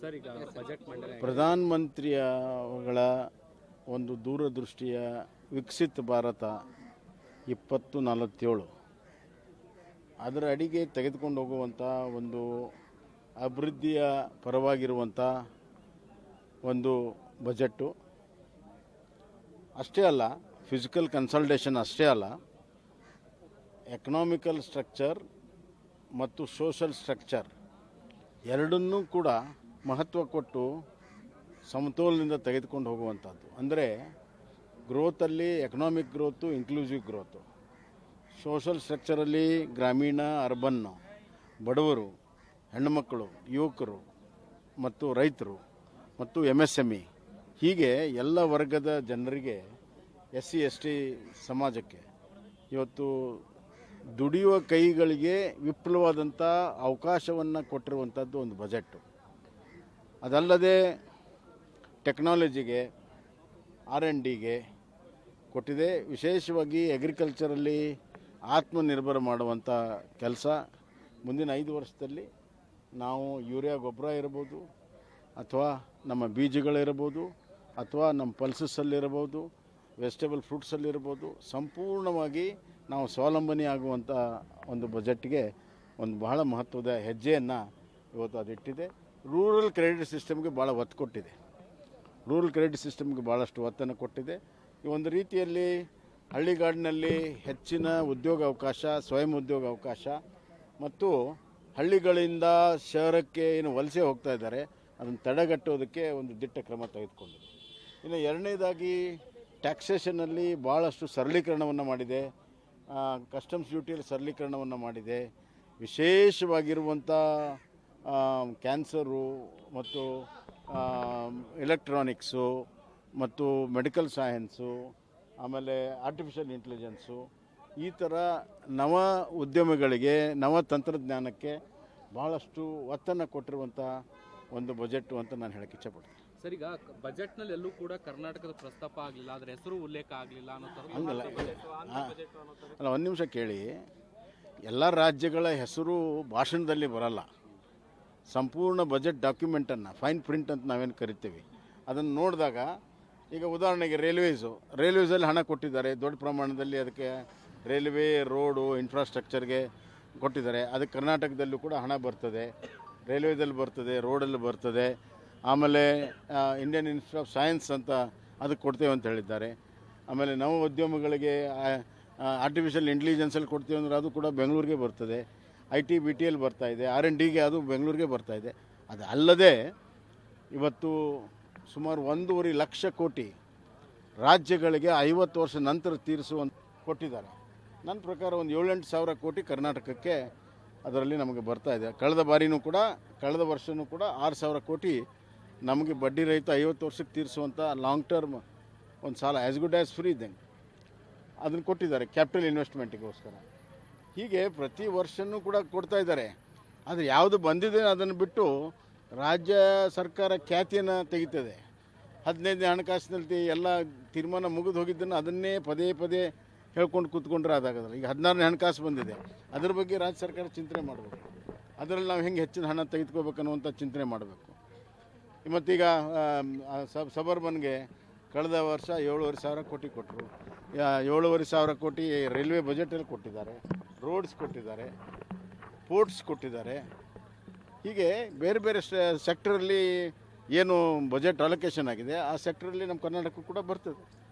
Sir, ಈಗ budget ಮಂಡನೆ ಪ್ರಧಾನಮಂತ್ರಿಗಳ ಒಂದು ದೂರದೃಷ್ಟಿಯ ವಿಕಸಿತ ಭಾರತ 2047 ಅದರ ಅಡಿಗೆ ತೆಗೆದುಕೊಂಡು ಹೋಗುವಂಥ ಒಂದು ಅಭಿವೃದ್ಧಿಯ ಪರವಾಗಿರುವಂಥ ಒಂದು ಬಜೆಟ್ಟು ಅಷ್ಟೇ ಅಲ್ಲ, ಫಿಸಿಕಲ್ ಕನ್ಸಲ್ಟೇಷನ್ ಅಷ್ಟೇ ಅಲ್ಲ, ಎಕನಾಮಿಕಲ್ ಸ್ಟ್ರಕ್ಚರ್ ಮತ್ತು ಸೋಷಲ್ ಸ್ಟ್ರಕ್ಚರ್ ಎರಡನ್ನೂ ಕೂಡ ಮಹತ್ವ ಕೊಟ್ಟು ಸಮತೋಲನದಿಂದ ತೆಗೆದುಕೊಂಡು ಹೋಗುವಂಥದ್ದು. ಅಂದರೆ ಗ್ರೋತಲ್ಲಿ economic growth, inclusive growth, social ಸ್ಟ್ರಕ್ಚರಲ್ಲಿ ಗ್ರಾಮೀಣ, ಅರ್ಬನ್ನು, ಬಡವರು, ಹೆಣ್ಣುಮಕ್ಕಳು, ಯುವಕರು ಮತ್ತು ರೈತರು ಮತ್ತು MSME ಹೀಗೆ ಎಲ್ಲ ವರ್ಗದ ಜನರಿಗೆ, SC ST ಸಮಾಜಕ್ಕೆ ಇವತ್ತು ದುಡಿಯುವ ಕೈಗಳಿಗೆ ವಿಪುಲವಾದಂಥ ಅವಕಾಶವನ್ನು ಕೊಟ್ಟಿರುವಂಥದ್ದು ಒಂದು ಬಜೆಟ್ಟು. ಅದಲ್ಲದೆ ಟೆಕ್ನಾಲಜಿಗೆ, R&Dಗೆ ಕೊಟ್ಟಿದೆ. ವಿಶೇಷವಾಗಿ ಅಗ್ರಿಕಲ್ಚರಲ್ಲಿ ಆತ್ಮನಿರ್ಭರ ಮಾಡುವಂಥ ಕೆಲಸ ಮುಂದಿನ 5 ವರ್ಷದಲ್ಲಿ ನಾವು ಯೂರಿಯಾ ಗೊಬ್ಬರ ಇರ್ಬೋದು, ಅಥವಾ ನಮ್ಮ ಬೀಜಗಳಿರ್ಬೋದು, ಅಥವಾ ನಮ್ಮ ಪಲ್ಸಸ್ಸಲ್ಲಿರ್ಬೋದು, ವೆಜಿಟೇಬಲ್ ಫ್ರೂಟ್ಸಲ್ಲಿರ್ಬೋದು, ಸಂಪೂರ್ಣವಾಗಿ ನಾವು ಸ್ವಾವಲಂಬನೆ ಆಗುವಂಥ ಒಂದು ಬಜೆಟ್ಗೆ ಒಂದು ಬಹಳ ಮಹತ್ವದ ಹೆಜ್ಜೆಯನ್ನು ಇವತ್ತು ಅದಿಟ್ಟಿದೆ. ರೂರಲ್ ಕ್ರೆಡಿಟ್ ಸಿಸ್ಟಮ್ಗೆ ಭಾಳ ಒತ್ತು ಕೊಟ್ಟಿದೆ. ರೂರಲ್ ಕ್ರೆಡಿಟ್ ಸಿಸ್ಟಮ್ಗೆ ಭಾಳಷ್ಟು ಒತ್ತನ್ನು ಕೊಟ್ಟಿದೆ. ಈ ಒಂದು ರೀತಿಯಲ್ಲಿ ಹಳ್ಳಿಗಾಡಿನಲ್ಲಿ ಹೆಚ್ಚಿನ ಉದ್ಯೋಗ ಅವಕಾಶ, ಸ್ವಯಂ ಉದ್ಯೋಗ ಅವಕಾಶ ಮತ್ತು ಹಳ್ಳಿಗಳಿಂದ ಶಹರಕ್ಕೆ ಏನು ವಲಸೆ ಹೋಗ್ತಾ ಇದ್ದಾರೆ ಅದನ್ನು ತಡೆಗಟ್ಟೋದಕ್ಕೆ ಒಂದು ದಿಟ್ಟ ಕ್ರಮ ತೆಗೆದುಕೊಂಡಿದೆ. ಇನ್ನು ಎರಡನೇದಾಗಿ ಟ್ಯಾಕ್ಸೇಷನಲ್ಲಿ ಭಾಳಷ್ಟು ಸರಳೀಕರಣವನ್ನು ಮಾಡಿದೆ. ಕಸ್ಟಮ್ಸ್ ಡ್ಯೂಟಿಯಲ್ಲಿ ಸರಳೀಕರಣವನ್ನು ಮಾಡಿದೆ. ವಿಶೇಷವಾಗಿರುವಂಥ ಕ್ಯಾನ್ಸರು ಮತ್ತು ಎಲೆಕ್ಟ್ರಾನಿಕ್ಸು ಮತ್ತು ಮೆಡಿಕಲ್ ಸೈನ್ಸು, ಆಮೇಲೆ ಆರ್ಟಿಫಿಷಿಯಲ್ ಇಂಟೆಲಿಜೆನ್ಸು, ಈ ಥರ ನವ ಉದ್ಯಮಗಳಿಗೆ, ನವ ತಂತ್ರಜ್ಞಾನಕ್ಕೆ ಭಾಳಷ್ಟು ಒತ್ತನ್ನು ಕೊಟ್ಟಿರುವಂಥ ಒಂದು ಬಜೆಟು ಅಂತ ನಾನು ಹೇಳಕ್ಕೆ ಇಚ್ಛೆಪಡ್ತೀನಿ. ಸರ್, ಈಗ ಬಜೆಟ್ನಲ್ಲಿ ಎಲ್ಲೂ ಕೂಡ ಕರ್ನಾಟಕದ ಪ್ರಸ್ತಾಪ ಆಗಲಿಲ್ಲ, ಅದರ ಹೆಸರು ಉಲ್ಲೇಖ ಆಗಲಿಲ್ಲ ಅನ್ನೋ ಥರ. ಹಂಗಲ್ಲ, ಅಲ್ಲ, ಒಂದು ನಿಮಿಷ ಕೇಳಿ. ಎಲ್ಲ ರಾಜ್ಯಗಳ ಹೆಸರು ಭಾಷಣದಲ್ಲಿ ಬರಲ್ಲ. ಸಂಪೂರ್ಣ ಬಜೆಟ್ ಡಾಕ್ಯುಮೆಂಟನ್ನು, ಫೈನ್ ಪ್ರಿಂಟ್ ಅಂತ ನಾವೇನು ಕರಿತೀವಿ, ಅದನ್ನು ನೋಡಿದಾಗ, ಈಗ ಉದಾಹರಣೆಗೆ ರೈಲ್ವೇಸಲ್ಲಿ ಹಣ ಕೊಟ್ಟಿದ್ದಾರೆ ದೊಡ್ಡ ಪ್ರಮಾಣದಲ್ಲಿ. ಅದಕ್ಕೆ ರೈಲ್ವೆ, ರೋಡು, ಇನ್ಫ್ರಾಸ್ಟ್ರಕ್ಚರ್ಗೆ ಕೊಟ್ಟಿದ್ದಾರೆ. ಅದಕ್ಕೆ ಕರ್ನಾಟಕದಲ್ಲೂ ಕೂಡ ಹಣ ಬರ್ತದೆ, ರೈಲ್ವೇದಲ್ಲಿ ಬರ್ತದೆ, ರೋಡಲ್ಲಿ ಬರ್ತದೆ. ಆಮೇಲೆ ಇಂಡಿಯನ್ ಇನ್ಸ್ಟಿಟ್ಯೂಟ್ ಆಫ್ ಸೈನ್ಸ್ ಅಂತ ಅದಕ್ಕೆ ಕೊಡ್ತೇವೆ ಅಂತ ಹೇಳಿದ್ದಾರೆ. ಆಮೇಲೆ ನವ ಉದ್ಯಮಗಳಿಗೆ ಆರ್ಟಿಫಿಷಿಯಲ್ ಇಂಟೆಲಿಜೆನ್ಸಲ್ಲಿ ಕೊಡ್ತೀವಿ ಅಂದರೆ ಅದು ಕೂಡ ಬೆಂಗಳೂರಿಗೆ ಬರ್ತದೆ. IT BTಯಲ್ಲಿ ಬರ್ತಾಯಿದೆ. R&Dಗೆ ಅದು ಬೆಂಗಳೂರಿಗೆ ಬರ್ತಾಯಿದೆ. ಅದು ಅಲ್ಲದೆ ಇವತ್ತು ಸುಮಾರು 1.5 ಲಕ್ಷ ಕೋಟಿ ರಾಜ್ಯಗಳಿಗೆ 50 ವರ್ಷ ನಂತರ ತೀರಿಸುವಂತ ಕೊಟ್ಟಿದ್ದಾರೆ. ನನ್ನ ಪ್ರಕಾರ ಒಂದು 7-8 ಸಾವಿರ ಕೋಟಿ ಕರ್ನಾಟಕಕ್ಕೆ ಅದರಲ್ಲಿ ನಮಗೆ ಬರ್ತಾಯಿದೆ. ಕಳೆದ ವರ್ಷವೂ ಕೂಡ 6 ಸಾವಿರ ಕೋಟಿ ನಮಗೆ ಬಡ್ಡಿ ರಹಿತ 50 ವರ್ಷಕ್ಕೆ ತೀರಿಸುವಂಥ ಲಾಂಗ್ ಟರ್ಮ್ ಒಂದು ಸಾಲ, as good as free then, ಅದನ್ನು ಕೊಟ್ಟಿದ್ದಾರೆ ಕ್ಯಾಪಿಟಲ್ ಇನ್ವೆಸ್ಟ್ಮೆಂಟಿಗೋಸ್ಕರ. ಹೀಗೆ ಪ್ರತಿ ವರ್ಷವೂ ಕೂಡ ಕೊಡ್ತಾ ಇದ್ದಾರೆ. ಆದರೆ ಯಾವುದು ಬಂದಿದೆ ಅದನ್ನು ಬಿಟ್ಟು ರಾಜ್ಯ ಸರ್ಕಾರ ಖ್ಯಾತಿಯನ್ನು ತೆಗಿತದೆ. 15ನೇ ಹಣಕಾಸಿನಲ್ಲಿ ಎಲ್ಲ ತೀರ್ಮಾನ ಮುಗಿದು ಹೋಗಿದ್ದನ್ನು ಅದನ್ನೇ ಪದೇ ಪದೇ ಹೇಳ್ಕೊಂಡು ಕೂತ್ಕೊಂಡ್ರೆ ಅದಾಗೋದಿಲ್ಲ. ಈಗ 16ನೇ ಹಣಕಾಸು ಬಂದಿದೆ, ಅದ್ರ ಬಗ್ಗೆ ರಾಜ್ಯ ಸರ್ಕಾರ ಚಿಂತನೆ ಮಾಡಬೇಕು. ಅದರಲ್ಲಿ ನಾವು ಹೆಂಗೆ ಹೆಚ್ಚಿನ ಹಣ ತೆಗೆದುಕೋಬೇಕನ್ನುವಂಥ ಚಿಂತನೆ ಮಾಡಬೇಕು. ಮತ್ತೀಗ ಸಬರ್ಬನ್ಗೆ ಕಳೆದ ವರ್ಷ 7.5 ಸಾವಿರ ಕೋಟಿ ಕೊಟ್ಟರು. 7.5 ಸಾವಿರ ಕೋಟಿ ರೈಲ್ವೆ ಬಜೆಟಲ್ಲಿ ಕೊಟ್ಟಿದ್ದಾರೆ, ರೋಡ್ಸ್ ಕೊಟ್ಟಿದ್ದಾರೆ, ಪೋರ್ಟ್ಸ್ ಕೊಟ್ಟಿದ್ದಾರೆ. ಹೀಗೆ ಬೇರೆ ಬೇರೆ ಸೆಕ್ಟರಲ್ಲಿ ಏನು ಬಜೆಟ್ ಅಲೋಕೇಶನ್ ಆಗಿದೆ ಆ ಸೆಕ್ಟರಲ್ಲಿ ನಮ್ಮ ಕರ್ನಾಟಕ ಕೂಡ ಬರ್ತದೆ.